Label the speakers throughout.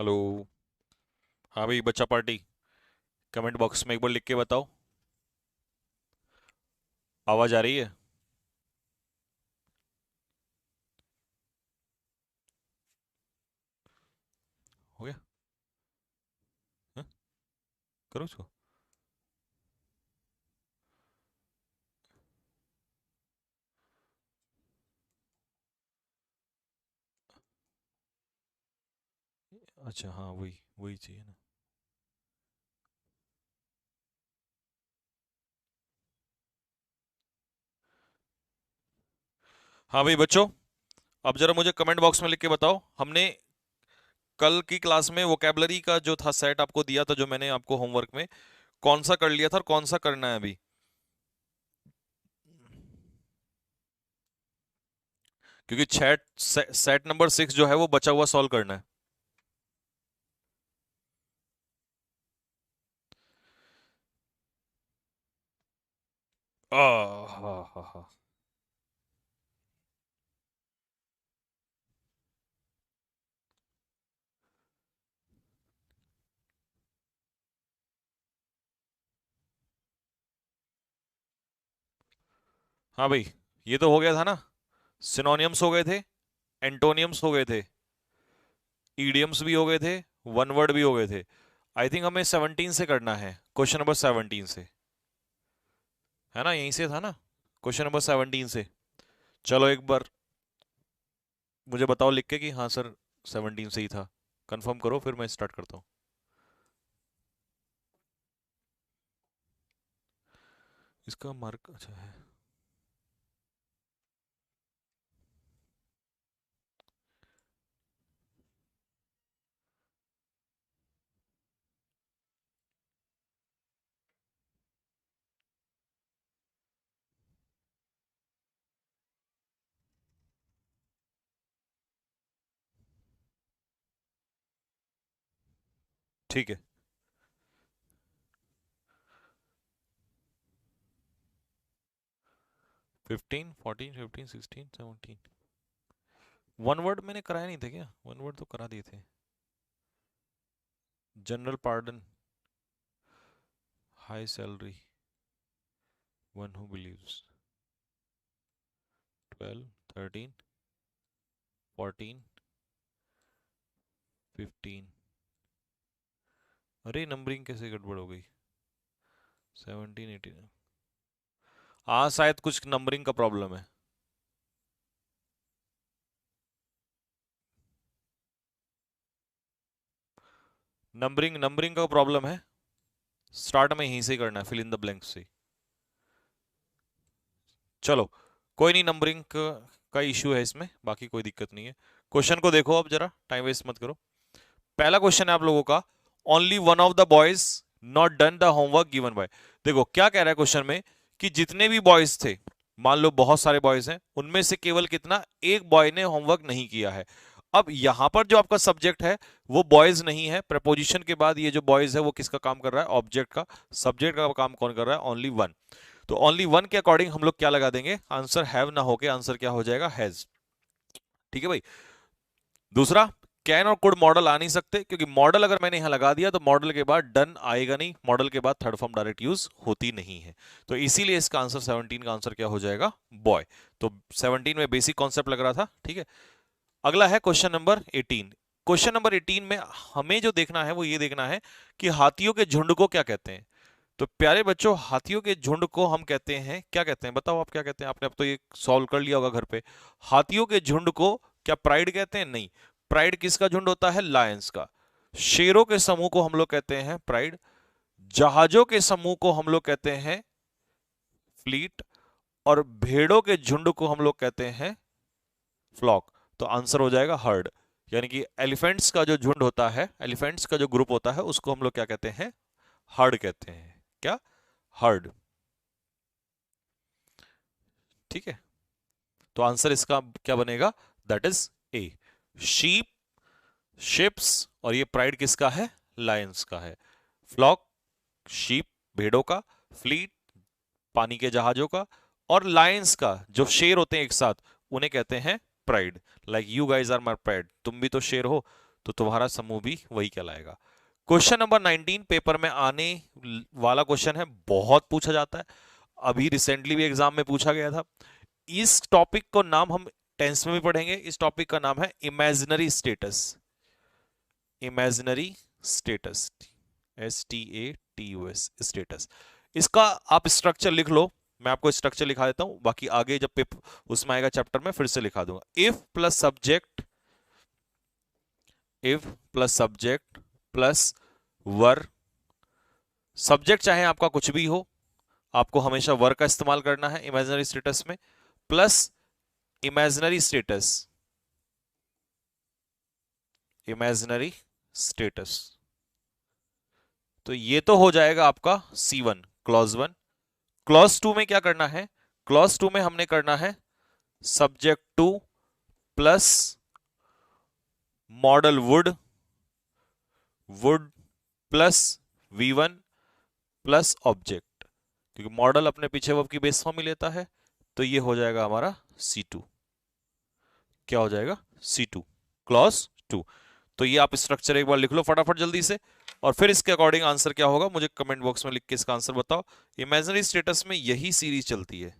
Speaker 1: Hello. हाँ भाई, बच्चा पार्टी। कमेंट बॉक्स में एक बार लिख के बताओ। आवाज आ रही है? हो गया? हाँ? करो इसको। अच्छा, हाँ, वही वही चाहिए ना। हाँ भाई बच्चों, अब जरा मुझे कमेंट बॉक्स में लिख के बताओ। हमने कल की क्लास में वोकेबलरी का जो था सेट आपको दिया था, जो मैंने आपको होमवर्क में, कौन सा कर लिया था और कौन सा करना है अभी? क्योंकि चैट सेट नंबर 6 जो है वो बचा हुआ सॉल्व करना है। हाँ हाँ हाँ। हाँ भाई, ये तो हो गया था ना। सिनोनियम्स हो गए थे, एंटोनियम्स हो गए थे, ईडियम्स भी हो गए थे, वन वर्ड भी हो गए थे। आई थिंक हमें 17 से करना है, क्वेश्चन नंबर 17 से। है ना, यहीं से था ना, क्वेश्चन नंबर 17 से। चलो एक बार मुझे बताओ लिख के कि हाँ सर, 17 से ही था। कंफर्म करो, फिर मैं स्टार्ट करता हूँ। इसका मार्क अच्छा है। ठीक है। 15, 14, 15, 16, 17। वन वर्ड मैंने कराया नहीं था क्या? वन वर्ड तो करा दिए थे। General pardon, high salary, one who believes, 12, 13, 14, 15। अरे नंबरिंग कैसे गड़बड़ हो गई? 17, 18। हाँ, शायद कुछ नंबरिंग का प्रॉब्लम है। नंबरिंग नंबरिंग का प्रॉब्लम है। स्टार्ट में यहीं से ही करना है, फिल इन द ब्लैंक्स से। चलो, कोई नहीं, नंबरिंग का इशू है इसमें, बाकी कोई दिक्कत नहीं है। क्वेश्चन को देखो, अब जरा टाइम वेस्ट मत करो। पहला क्वेश्चन है आप लोगों का, only one of the boys not done the homework given by. देखो क्या कह रहा है क्वेश्चन में, कि जितने भी बॉयज थे, मान लो बहुत सारे बॉयज हैं, उनमें से केवल कितना, एक बॉय ने होमवर्क नहीं किया है। अब यहां पर जो आपका सब्जेक्ट है वो बॉयज नहीं है, प्रपोजिशन के बाद ये जो बॉयज है वो किसका काम कर रहा है? ऑब्जेक्ट का। सब्जेक्ट का काम कौन कर रहा है? Only one. तो ओनली वन के अकॉर्डिंग हम लोग क्या लगा देंगे? आंसर हैव ना होके आंसर क्या हो जाएगा? हैज। ठीक है भाई। दूसरा, कैन और कुड मॉडल आ नहीं सकते, क्योंकि मॉडल अगर मैंने यहां लगा दिया तो मॉडल के बाद डन आएगा नहीं, मॉडल के बाद थर्ड फॉर्म डायरेक्ट यूज होती नहीं है। तो इसीलिए इसका आंसर 17 का आंसर क्या हो जाएगा? बॉय। तो 17 में बेसिक कॉन्सेप्ट लग रहा था, ठीक है। अगला है क्वेश्चन नंबर 18। क्वेश्चन नंबर 18 में हमें जो देखना है वो ये देखना है कि हाथियों के झुंड को क्या कहते हैं। तो प्यारे बच्चों, हाथियों के झुंड को हम कहते हैं, क्या कहते हैं बताओ? आप क्या कहते हैं? आपने अब तो ये सॉल्व कर लिया होगा घर पे। हाथियों के झुंड को क्या प्राइड कहते हैं? नहीं। प्राइड किसका झुंड होता है? लायंस का। शेरों के समूह को हम लोग कहते हैं प्राइड। जहाजों के समूह को हम लोग कहते हैं फ्लीट। और भेड़ों के झुंड को हम लोग कहते हैं फ्लॉक। तो आंसर हो जाएगा हर्ड। यानी कि एलिफेंट्स का जो झुंड होता है, एलिफेंट्स का जो ग्रुप होता है, उसको हम लोग क्या कहते हैं? हर्ड कहते हैं। क्या? हर्ड। ठीक है। तो आंसर इसका क्या बनेगा? That is a. Sheep, ships, और ये प्राइड किसका है? लायंस का है। फ्लॉक, शीप भेड़ों का, फ्लीट पानी के जहाजों का, और लायंस का जो शेर होते हैं एक साथ, उन्हें कहते हैं pride. Like you guys are my pride, तुम भी तो शेर हो। तो तुम्हारा समूह भी वही कहलाएगा। क्वेश्चन नंबर 19 पेपर में आने वाला क्वेश्चन है, बहुत पूछा जाता है, अभी रिसेंटली भी एग्जाम में पूछा गया था। इस टॉपिक को नाम हम टेंस में भी पढ़ेंगे। इस टॉपिक का नाम है imaginary status. Imaginary status, STATUS, status. इसका आप स्ट्रक्चर लिख लो, मैं आपको स्ट्रक्चर लिखा देता हूं, बाकी आगे जब पेपर उसमें आएगा चैप्टर में फिर से लिखा दूंगा। If plus subject, if plus subject plus were, subject चाहे आपका कुछ भी हो, आपको हमेशा वर का इस्तेमाल करना है इमेजिनरी स्टेटस में, plus imaginary status, imaginary status. तो ये तो हो जाएगा आपका C1 क्लॉज 1। क्लॉज 2 में क्या करना है? क्लॉज 2 में हमने करना है subject 2 plus model would, would plus V1 plus object, क्योंकि मॉडल अपने पीछे वर्ब की बेस फॉर्म ही लेता है, तो ये हो जाएगा हमारा C2। क्या हो जाएगा? C2 clause 2। तो ये आप स्ट्रक्चर एक बार लिख लो फटाफट जल्दी से, और फिर इसके अकॉर्डिंग आंसर क्या होगा मुझे कमेंट बॉक्स में लिख के इसका आंसर बताओ। इमेजिनरी स्टेटस में यही सीरीज चलती है।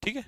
Speaker 1: ठीक है,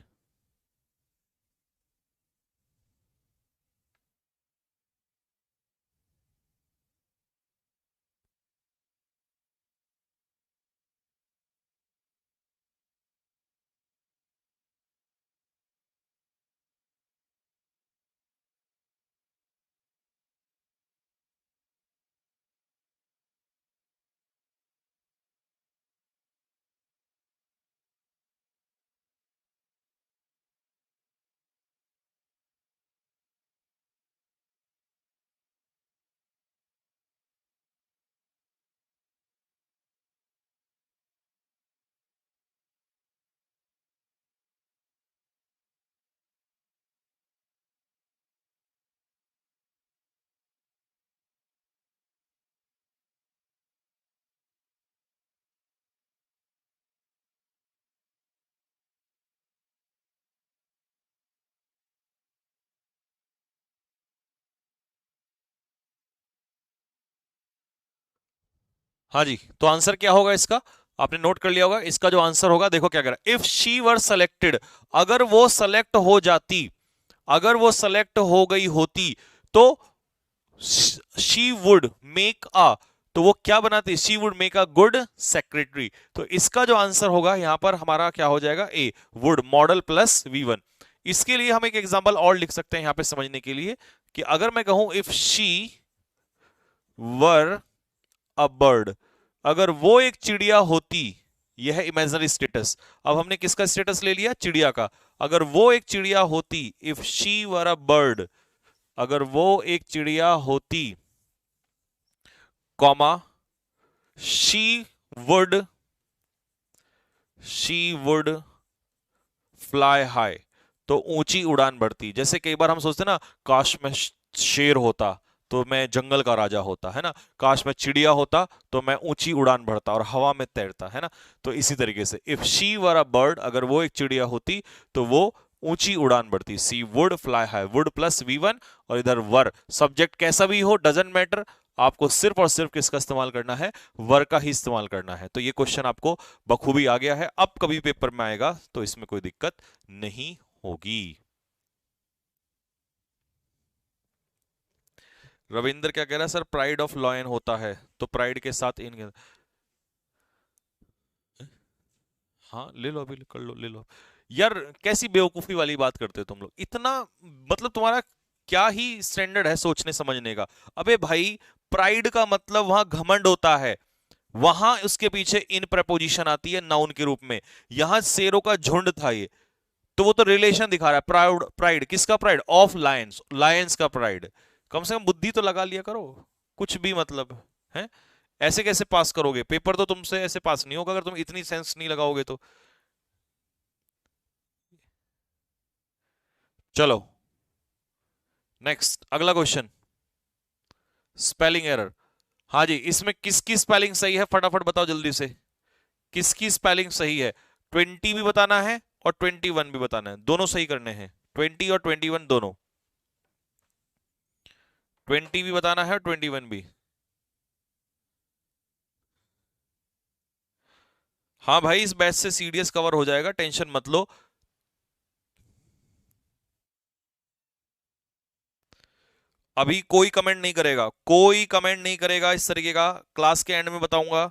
Speaker 1: हाँ जी, तो आंसर क्या होगा इसका? आपने नोट कर लिया होगा। इसका जो आंसर होगा देखो क्या कह रहा है, इफ शी वर सेलेक्टेड, अगर वो सेलेक्ट हो जाती, अगर वो सेलेक्ट हो गई होती, तो शी वुड मेक अ, तो वो क्या बनाती? She would make a good secretary. तो इसका जो आंसर होगा यहां पर हमारा क्या हो जाएगा? ए, वुड मॉडल प्लस V1। इसके लिए हम एक एग्जांपल और लिख सकते हैं यहां पे समझने के लिए, कि अगर मैं कहूं if she were a bird, अगर वो एक चिड़िया होती, यह है इमेजिनरी स्टेटस। अब हमने किसका स्टेटस ले लिया? चिड़िया का। अगर वो एक चिड़िया होती, if she were a bird, अगर वो एक चिड़िया होती, comma she would, she would fly high, तो ऊंची उड़ान भरती। जैसे कई बार हम सोचते ना, काश मैं शेर होता तो मैं जंगल का राजा होता, है ना, काश मैं चिड़िया होता तो मैं ऊंची उड़ान भरता और हवा में तैरता, है ना। तो इसी तरीके से if she were a bird, अगर वो एक चिड़िया होती तो वो ऊंची उड़ान भरती। She would fly high, would plus V1, और इधर वर, सब्जेक्ट कैसा भी हो डजेंट मैटर, आपको सिर्फ और सिर्फ किसका इस्तेमाल करना है? वर का ही इस्तेमाल करना है। तो ये क्वेश्चन आपको बखूबी आ गया है, अब कभी पेपर में आएगा तो इसमें कोई दिक्कत नहीं होगी। रविंद्र क्या कह रहा है? सर प्राइड ऑफ लॉयन होता है, तो प्राइड के साथ इन, हाँ ले लो, अभी कर लो, ले लो यार। कैसी बेवकूफी वाली बात करते हो तुम लोग इतना, मतलब तुम्हारा क्या ही स्टैंडर्ड है सोचने समझने का? अबे भाई, प्राइड का मतलब वहां घमंड होता है, वहां उसके पीछे इन प्रपोजिशन आती है नाउन के रूप में। यहां शेरों का झुंड था ये, तो वो तो रिलेशन दिखा रहा है। प्राउड, प्राइड किसका? प्राइड ऑफ लायंस, लायंस का प्राइड। कम से कम बुद्धि तो लगा लिया करो, कुछ भी मतलब है। ऐसे कैसे पास करोगे पेपर? तो तुमसे ऐसे पास नहीं होगा अगर तुम इतनी सेंस नहीं लगाओगे तो। चलो नेक्स्ट, अगला क्वेश्चन, स्पेलिंग एरर। हाँ जी, इसमें किसकी स्पेलिंग सही है फटाफट बताओ जल्दी से, किसकी स्पेलिंग सही है? 20 भी बताना है और 21 भी बताना है, दोनों सही करने हैं, 20 और 21 दोनों, 20 भी बताना है और 21 भी। हाँ भाई, इस बैच से सीडीएस कवर हो जाएगा, टेंशन मत लो। अभी कोई कमेंट नहीं करेगा, कोई कमेंट नहीं करेगा इस तरीके का, क्लास के एंड में बताऊंगा।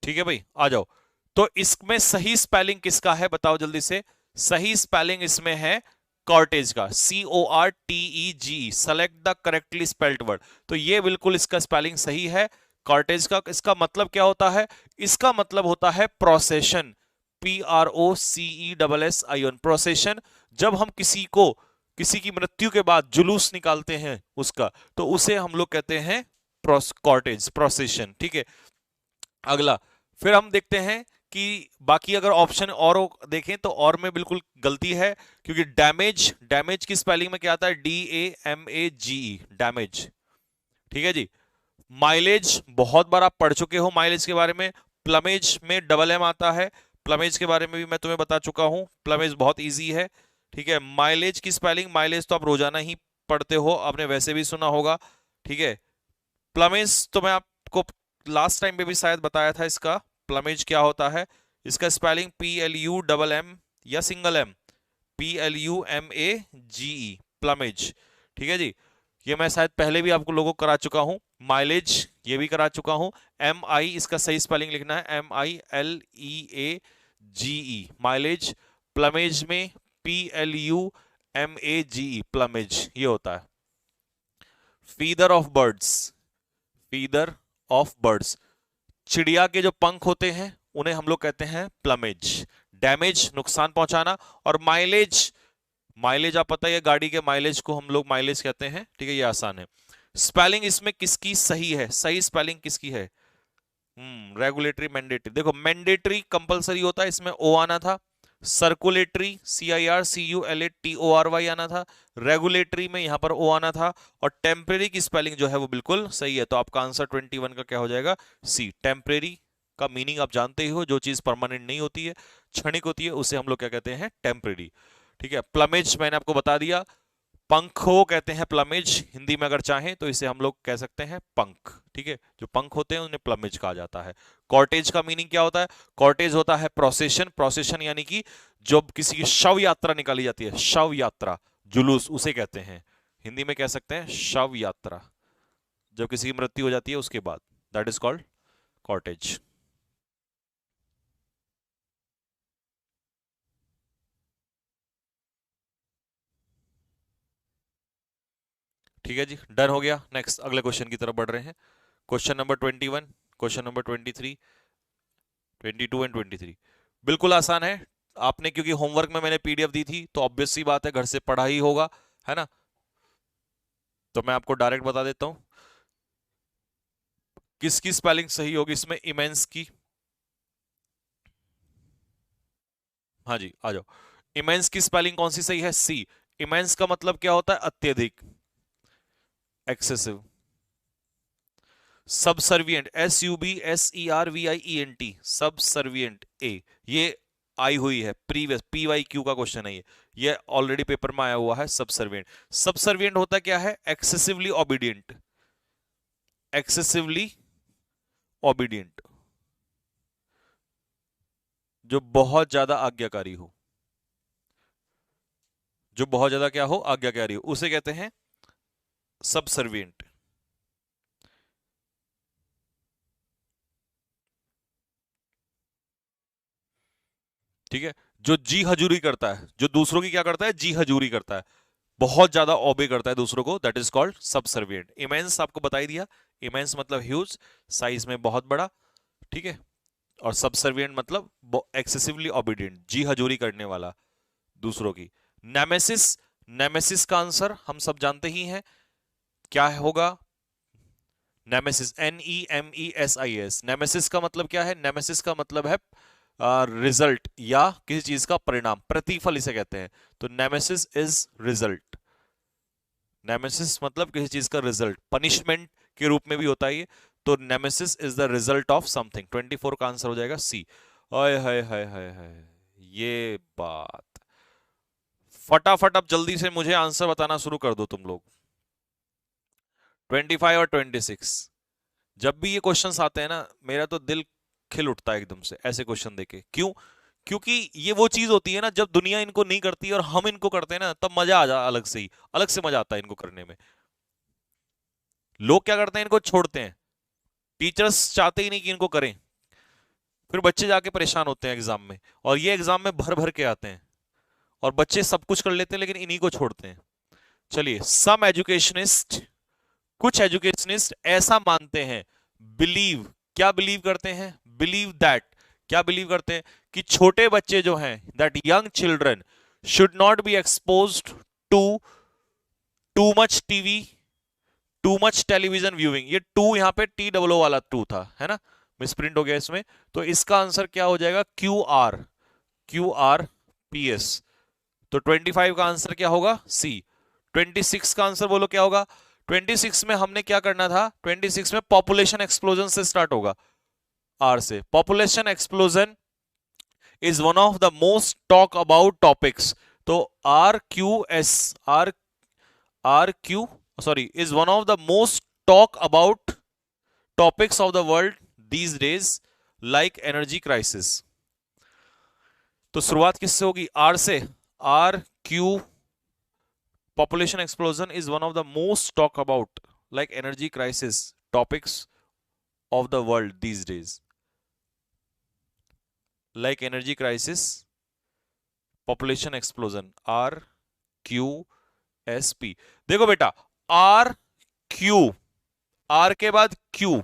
Speaker 1: ठीक है भाई, आ जाओ। तो इसमें सही स्पेलिंग किसका है बताओ जल्दी से। सही स्पेलिंग इसमें है कॉर्टेज का, CORTEG, select the correctly spelled word. तो ये बिल्कुल इसका स्पेलिंग सही है कॉर्टेज का। इसका मतलब क्या होता है? इसका मतलब होता है प्रोसेशन, PROCESSION, प्रोसेशन। जब हम किसी की मृत्यु के बाद जुलूस निकालते हैं उसका, तो उसे हम लोग कहते हैं कॉर्टेज, प्रोसेशन। ठीक है, अगला फिर हम देखते हैं कि बाकी अगर ऑप्शन और देखें तो और में बिल्कुल गलती है, क्योंकि डैमेज, डैमेज की स्पेलिंग में क्या आता है? DAMAGE, damage. ठीक है जी। माइलेज बहुत बार आप पढ़ चुके हो माइलेज के बारे में, प्लमेज में डबल एम आता है, प्लमेज के बारे में भी मैं तुम्हें बता चुका हूं, प्लमेज बहुत इजी है। ठीक है, माइलेज की स्पेलिंग, माइलेज तो आप रोजाना ही पढ़ते हो, आपने वैसे भी सुना होगा। ठीक है, प्लमेज तो मैं आपको लास्ट टाइम पे भी शायद बताया था, इसका प्लमेज क्या होता है। इसका स्पेलिंग PLUMM या सिंगल एम, PLUMAGE, प्लमेज। ठीक है जी, ये मैं शायद पहले भी आपको लोगों को करा चुका हूं। माइलेज ये भी करा चुका हूं। MI, इसका सही स्पेलिंग लिखना है MILEAGE, माइलेज। प्लमेज में PLUMAGE, प्लमेज ये होता है। Feather of birds, feather of birds, चिड़िया के जो पंख होते हैं उन्हें हम लोग कहते हैं प्लमेज। डैमेज, नुकसान पहुंचाना। और माइलेज, माइलेज आप पता है गाड़ी के माइलेज को हम लोग माइलेज कहते हैं। ठीक है, ये आसान है। स्पेलिंग इसमें किसकी सही है? सही स्पेलिंग किसकी है? Regulatory, mandatory. देखो मैंडेटरी कंपलसरी होता है, इसमें ओ आना था। सर्कुलेटरी, CIRCULATORY आना था। रेगुलेटरी में यहां पर ओ आना था। और टेम्परेरी की स्पेलिंग जो है वो बिल्कुल सही है, तो आपका आंसर 21 का क्या हो जाएगा? C। टेम्परेरी का मीनिंग आप जानते ही हो, जो चीज परमानेंट नहीं होती है, क्षणिक होती है, उसे हम लोग क्या कहते हैं? टेम्परेरी। ठीक है, प्लमेज मैंने आपको बता दिया, पंखों कहते हैं प्लमेज, हिंदी में अगर चाहें तो इसे हम लोग कह सकते हैं पंख। ठीक है, जो पंख होते हैं उन्हें प्लमेज कहा जाता है। कॉर्टेज का मीनिंग क्या होता है? कॉर्टेज होता है प्रोसेशन, प्रोसेशन यानी कि जब किसी की शव यात्रा निकाली जाती है, शव यात्रा, जुलूस, उसे कहते हैं, हिंदी में कह सकते हैं शव यात्रा, जब किसी की मृत्यु हो जाती है उसके बाद, दैट इज कॉल्ड कॉर्टेज। ठीक है जी, डन हो गया। नेक्स्ट अगले क्वेश्चन की तरफ बढ़ रहे हैं। Question number 21, question number 23, 22 and 23 बिल्कुल आसान है। आपने क्योंकि होमवर्क में मैंने PDF दी थी, तो ऑब्वियस सी बात है घर से पढ़ा ही होगा, है ना? तो मैं आपको डायरेक्ट बता देता हूं किसकी स्पेलिंग सही होगी इसमें, इमेंस की। हाँ जी, आ जाओ। इमेंस की स्पेलिंग कौन सी सही है? C। इमेंस का मतलब क्या होता है? अत्यधिक, एक्सेसिव। सबसर्विएंट, SUBSERVIENT, सबसर्विएंट, ए, ये आई हुई है प्रीवियस, PYQ का क्वेश्चन है ये ऑलरेडी पेपर में आया हुआ है। सबसर्विएंट, सबसर्विएंट होता क्या है? एक्सेसिवली ओबीडियंट, एक्सेसिवली ओबीडियंट, जो बहुत ज्यादा आज्ञाकारी हो, जो बहुत ज्यादा क्या हो? आज्ञाकारी हो, उसे कहते हैं सबसर्विएंट। ठीक है, जो जी हजूरी करता है, जो दूसरों की क्या करता है? जी हजूरी करता है, बहुत ज्यादा ओबे करता है दूसरों को, that is called subservient. Immense आपको बता ही दिया, इमेंस मतलब ह्यूज, साइज में बहुत बड़ा। ठीक है, और सबसर्विएंट मतलब एक्सेसिवली ओबीडियंट, जी हजूरी करने वाला दूसरों की। नेमेसिस, नेमेसिस का आंसर हम सब जानते ही हैं, क्या होगा? Nemesis, NEMESIS। नेमेसिस का मतलब क्या है? नेमेसिस का मतलब है रिजल्ट या किसी चीज का परिणाम, प्रतिफल इसे कहते हैं। तो नेमेसिस इज रिजल्ट। नेमेसिस मतलब किसी चीज का रिजल्ट, पनिशमेंट के रूप में भी होता है ये। तो nemesis is the result of something. 24 का आंसर हो जाएगा सी। हाय हाय हाय हाय हाय, ये बात। फटाफट अब जल्दी से मुझे आंसर बताना शुरू कर दो तुम लोग। 25 और 26, जब भी ये क्वेश्चंस आते हैं ना, मेरा तो दिल खिल उठता है एकदम से ऐसे क्वेश्चन देके। क्यों? क्योंकि ये वो चीज होती है ना, जब दुनिया इनको नहीं करती और हम इनको करते हैं ना, तब मजा आ जा, अलग से ही, अलग से मजा आता है इनको करने में। लोग क्या करते हैं, इनको छोड़ते हैं। टीचर्स चाहते ही नहीं कि इनको करें, फिर बच्चे जाके परेशान होते हैं एग्जाम में, और ये एग्जाम में भर भर के आते हैं, और बच्चे सब कुछ कर लेते हैं लेकिन इन्हीं को छोड़ते हैं। चलिए, सम एजुकेशनिस्ट, कुछ एजुकेशनिस्ट ऐसा मानते हैं, बिलीव, क्या बिलीव करते हैं? बिलीव दैट, क्या बिलीव करते हैं? कि छोटे बच्चे जो हैं, that young children should not be exposed to too much TV, too much television viewing. ये टू यहाँ पे TOO वाला टू था, है ना, मिसप्रिंट हो गया इसमें। तो इसका आंसर क्या हो जाएगा? QRPS। तो 25 का आंसर क्या होगा? सी। 26 का आंसर बोलो क्या होगा? 26 में हमने क्या करना था? 26 में पॉपुलेशन एक्सप्लोजन से स्टार्ट होगा, आर से। Population explosion is one of the most talk about topics. तो RQ, sorry, is one of the most talk about topics of the world these days, like energy crisis। तो शुरुआत किससे होगी? Are से। RQ, population explosion is one of the most talk about, like energy crisis, topics of the world these days, like energy crisis, population explosion, RQSP। देखो बेटा, R Q, R के बाद Q,